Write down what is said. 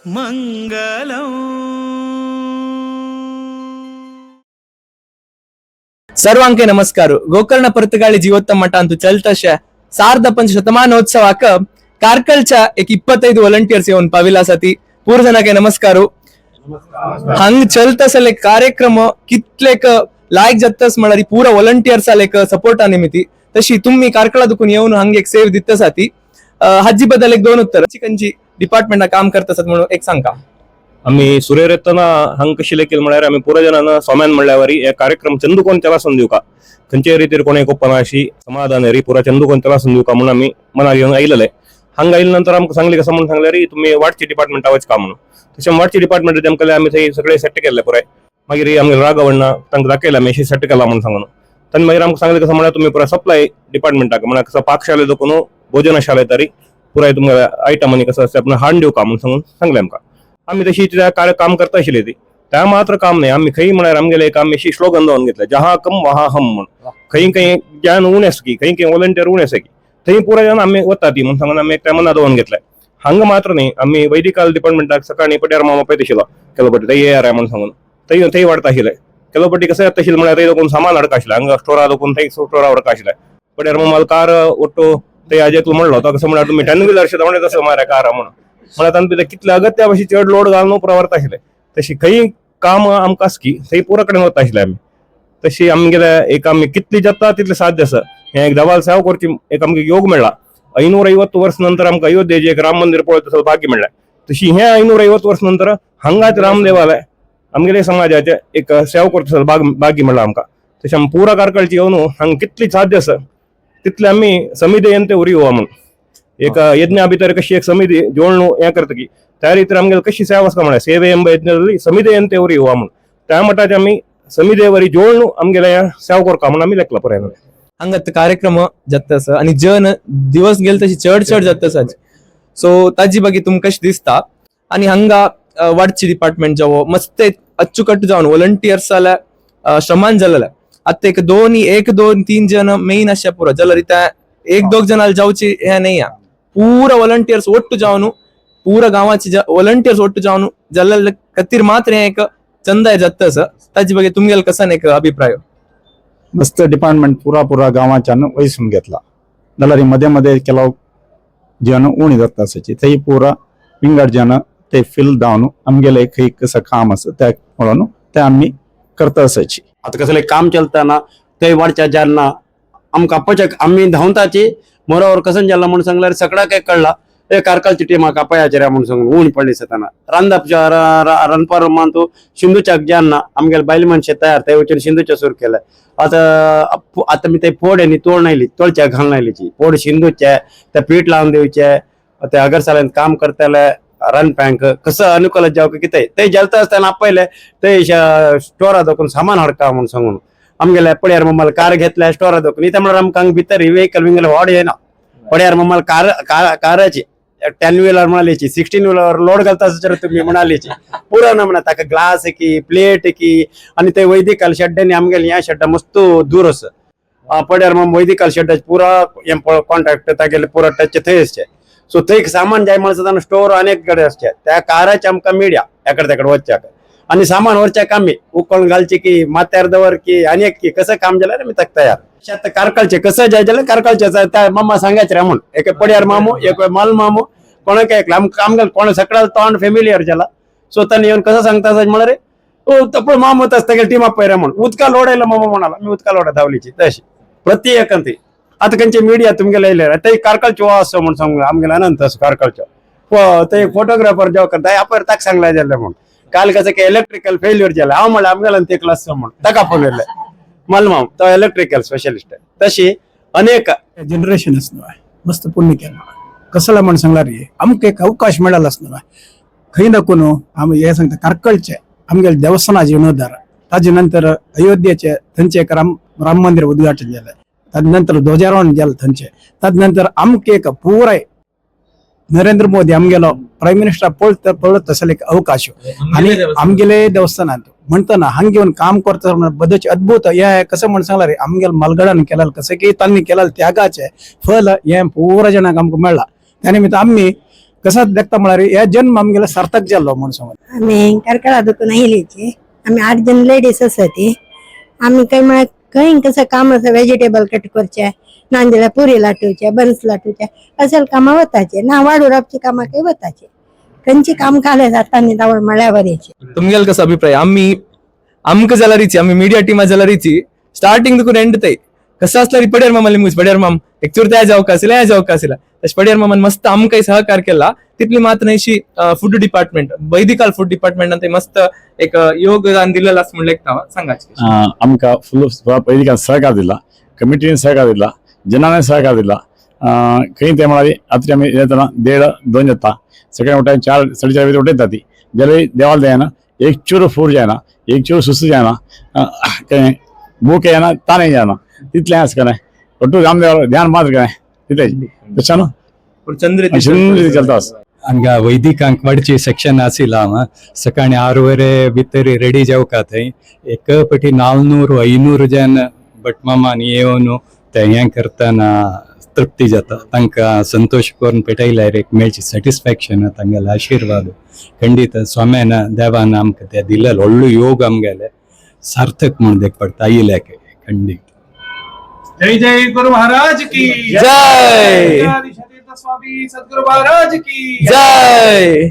मंगलम. सर्वांके नमस्कार. ಗೋಕರ್ಣ ಪರ್ತಗಾಳಿ ಜೀವೋತ್ತಮ ಮಠ ಅಂತೂ ಚಲ್ತಶ ಸಾರ್ಧ ಪಂಚ ಶತಮಾನೋತ್ಸವಕ್ಕ ಕಾರ್ಕಳच्या एक 25 व्हॉलंटियर्स येऊन पाविलासाठी पूर्ण जणांके नमस्कार. हंग चलतसले कार्यक्रम कितलेक लायक जातस म्हळ्यार पुरा व्हॉलंटियर्स आलेक सपोर्टा निमित्ती तशी तुम्ही कारकळा दुखून येऊन हंग एक सेव दितसाठी हाजी बद्दल एक 2 उत्तर चिकनची डिपार्टमेंटना काम करतसत म्हणून एक सांगा. आम्ही सूर्य येतना हंग कशी लेखील म्हळ्यार आम्ही पुरा जणांना सोम्यान म्हणल्यावर हे कार्यक्रम चंदुकोन चलासून दिवका खंयचे रितीर कोणे कोपना अशी समाधान री पुरा चंदुकोन चलासून दिवका म्हणून आम्ही मनाक घेऊन आयलेले. हंग आयले नंतर आमकां सांगले कसं म्हणून सांगल्यार तुम्ही वाटची डिपार्टमेंटावच काम म्हणून तशें वाटची डिपार्टमेंट आमकां आम्ही थंय सगळे सेट केले पुराय. मागीर आमगे राघवण्णा तांकां दाखयला आमी अशी सेट केला म्हणून सांगून तांणी मागीर आमकां सांगले कसं म्हळ्यार तुम्ही पुरा सप्लाय डिपार्टमेंटाक म्हळ्यार कसं पाकशाळे देखून भोजनशाळे तरी पुराय तुमकां आयटमांनी कसं असते आपण हाड दिवका म्हणून सांगून सांगले आमकां. आम्ही तशी काम करता आशिल्ली ती त्या मात्र काम नाही आम्ही खंय म्हळ्यार आमगेले एक आम्ही अशी स्लोगन जावन घेतले जहा कम वहा हम म्हणून खंय खंय ज्यान उणे आसा की खंय खंय व्हॉलंटियर उणे आसा की थंय पुराय जावन आम्ही वता ती म्हणून सांगून आम्ही एक मना दवरून घेतले. हांगा मात्र न्ही आम्ही वैदिकाल डिपार्टमेंटाक सकाळी पट्यार मामा पळयत आशिल्लो केलोपट्टी थंय येयार म्हणून सांगून थंय वाडता आशिल्ले. केलोपट्टी कसं येता आशिल्लें म्हळ्यार थंय देखून सामान हाडका आशिल्लें हांगा स्टोरा देखून थंय स्टोरा व्हरका आशिल्लें. पट्यार मामाल कार ओट्टो थंय आजेक म्हणलो तो कसं म्हळ्यार तुमी 10 व्हिलर म्हणत तसं मारे कार म्हणून म्हळ्यार तांचे कितले अगत्या भाशी चड लोड घालून पुरा व्हरता आशिल्ले. तशी खंय काम आमकां आस की थंय पुरा कडेन वता आशिल्ले आमी. तशी आमगेले एक आमी कितली जाता तितले साध्य आसा हें एक दबाल सेवा करची एक आमकां योग मेळ्ळा. 550 वर्स नंतर आमकां अयोध्येचें एक राम मंदिर पळयत तसं भाग्य मेळ्ळें. तशी हें 550 वर्स नंतर हांगाच राम देवालय आमगेले समाजाचे एक सेवा करता भाग्य मेळ्ळा आमकां. तशें आमी पुरा कारकळची येवन हांगा कितली साध्य आसा तितले आमी समिती येवन ते उरी येवं म्हणून एक यज्ञा भितर कशी एक समिती जोडून हें करता की त्या रितीर आमगेले कशी सेवा आसता म्हळ्यार सेवे एंब यज्ञ समिती येवन ते उरी येवं म्हणून त्या मटाचे आमी समिती वरी जोडून आमगेले सेवा करता म्हणून आमी लेखला पुराय. हंगत कार्यक्रम जातस आणि जन दिवस गेल तशी चढ जातस. सो ताजी बाकी तुमकां कशी दिसता आणि हंगा वाडची डिपार्टमेंट जावो मस्त अच्चुकट्टू जावन व्हॉलंटियर्स जाल्यार श्रमान जालेले आता एक 2-3 जन मेन अशा पुरो जाल्यार इथं 1-2 जनाल जावची हे नाही पूरा व्हॉलंटियर्स ओट्टू जावन पूरा गावाची व्हॉलंटियर्स ओट्टू जावन जाल्यार खातीर मात्र हे एक चंदा जातस. ताजी बाकी तुमगेल कसा एक अभिप्राय. मस्त डिपार्टमेंट पुरा गावाच्यान वयसून घेतला जाल्यार मध्ये मध्ये ಕೆಲವು जन उणी जाता आसाची थंय पुरा विंगड जन ते फील जावन आमगेले खंय कसं काम आसा त्या म्हणून ते आम्ही करता आसाची. आता कसले काम चलताना थंय वाडच्या ज्यांना आमकां अपचक आम्ही धांवताची मोरावर कसं जाल्ला म्हणून सांगल्यार सगळा काय कळला ए कारकळची टीम म्हाका पळयाचे रे म्हणून सांगून ऊन पडली सताना रांदप रणपर मानतो सिंधुच्याक ज्यांना आमगेले बायल मनशे तयार थंय वचून सिंधुच्या सुरू केले. आता मी ते फोड न्ही तोड नायली तोळच्या घालून आयलीची फोड सिंधूचे ते पीठ लावन दिवचे ते अगरसाल्यान काम करताले रन पँक कसं अनुकूल जावं कितें ते जलता आसतना आपयले ते स्टोरा दोकून सामान हाडका म्हणून सांगून आमगेले पड्यार मम्माल कार घेतल्या स्टोरा दोकून इथे म्हळ्यार आमकां भितर व्हेकल विंगल व्हड येना पड्यार मम्माल काराची 10 व्हिलर म्हणालीची 16 व्हिलर लोड घालता आसल्यार तुम्ही म्हणालीची पुरो न म्हणा ताका ग्लास की प्लेट की आणि ते वैदिकाल शेड्डांनी आमगेले ह्या शेड्डा मस्त दूर आसा पड्यार मग वैदिकाल शेड्डाचे पुरा कॉन्ट्रॅक्ट तागेले पुरा टच थंय आसचे. सो थंय सामान जाय म्हणून स्टोर अनेक कडेन आसचे त्या काराचे आमकां मिडिया एकडे तेकडे वचच्याक आणि सामान व्हरच्याक आमी उकोळून घालचे की माथ्यार दवर की अनेक की कसं काम जाल्यार आमी ताका तयार शेत कारकळचे कसं जाय जाल्यार कारकळचे त्या मम्मा सांगायचे रे म्हणून एक पड्यार मामू एक माल मामू कोणाक ऐकलं आमकां कोण सगळं तोंड फेमिलियर जाला. सो तांणी येवन कसं सांगता म्हळ्यार ओ तपळ मामू तागेले टीमा पळय म्हणून उदका लोडायला मामा म्हणाला मी उदका लोडा धावलीची तशी प्रत्येकान ती आता खंयचे मिडिया तुमगेले येयले ते कारकळचो असो म्हणून सांगू आमगेले अनंत असो कारकळचो ते फोटोग्राफर जेव्हा करता आपण ताका सांगला जाल्यार म्हणून काल कसं की इलेक्ट्रिकल फेल्युअर जाला हांव म्हळ्यार आमगेल्यान ते क्लास म्हणून ताका फोन येयले मलमाम तो इलेक्ट्रिकल स्पेशलिस्ट आहे. तशी अनेक जनरेशन असणार मस्त पुण्य केलं कसला म्हणून सांगणार रे आमकां एक अवकाश मेळाला असणार खंय दाखून आमी हे सांगता कारकळचे आमगेले देवस्थानाचे जीर्णोद्धार ताजे नंतर अयोध्येचे थंयचे एक राम मंदिर उद्घाटन जालें तदनंतर ध्वजारोहण जालें थंयचे तदनंतर आमकां एक पुराय नरेंद्र मोदी आमगेलो प्राईम मिनिस्टर पळत तसले एक अवकाश आणि आमगेले देवस्थानात म्हणतना हांगा घेऊन काम करता बदच अद्भुत हे कसं म्हणून सांगला आमगेल मलगडान केलेलं कसं की तांणी केलेलं त्यागाचे फल हे पुरा जणांक आमकां मेळ्ळा त्या निमित्त आम्ही कसं देखता म्हळ्यार हे जन्म आमगेलो सार्थक जाल्लो म्हूण सांगून आम्ही कारकळा दुखून आयलीचे आम्ही 8 जण लेडीज आसा ती आम्ही काही म्हळ्यार खंय कसं काम असं व्हेजिटेबल कट करचे नांदेला पुरी लाटूचे बन्स लाटूचे असेल कामां वताचे ना वाडू रावची कामां काही वताचे खंयची काम खाले जाता न्ही तावळ म्हळ्यार बरेचे तुमगेल कसो अभिप्राय आमकां जाल्यारीची आमी मिडिया टिमा जाल्यारीची स्टार्टिंग देखून एंड ताई कसं असल्यार पड्यार मामाली मुज पड्यार माम एकचूर त्या जावका आसला ह्या जावका आसला तशें पड्यार मामान मस्त आमकां सहकार केला तितली मात न्हयशी फूड डिपार्टमेंट वैदिकाल फूड डिपार्टमेंटान ते मस्त एक योगदान दिलेलं असं म्हणलें सांगायचे आमकां फुल वैदिकान सहकार दिला कमिटीने सहकार दिला जनाने सहकार दिला खंय ते म्हळ्यार रात्री आमी येतना 1:30-2 जाता सकाळी उठाय 4-4:30 बजे उठयता ती जाल्यार देवाला जायना एक चूर फूड जायना एक चूर सुसू जायना भूक येना ताणय जायना तितलें आसा कणें ಒಟ್ಟು ರಾಮದೇವರ ಧ್ಯಾನ ಮಾತ್ರ ಇದೆ तशानं चंद्र चलता हांगा वैदिकांक वाडची सेक्शन आशिल्ला हांगा सकाळी 6 भितर रेडी जावका थंय एक पटी 400-500 जन भटमामान येवन ते हें करतना तृप्ती जाता तांकां संतोष करून पेटयल्यार एक मेळची सॅटिस्फॅक्शन तांगेलो आशिर्वाद खंडीत स्वाम्यान देवान आमकां ते दिलेलो व्हडलो योग आमगेले सार्थक म्हूण देख पडटा आयिल्ले खंडीत जय जय गुरु महाराज की जय स्वामी सदगुरु महाराज की जय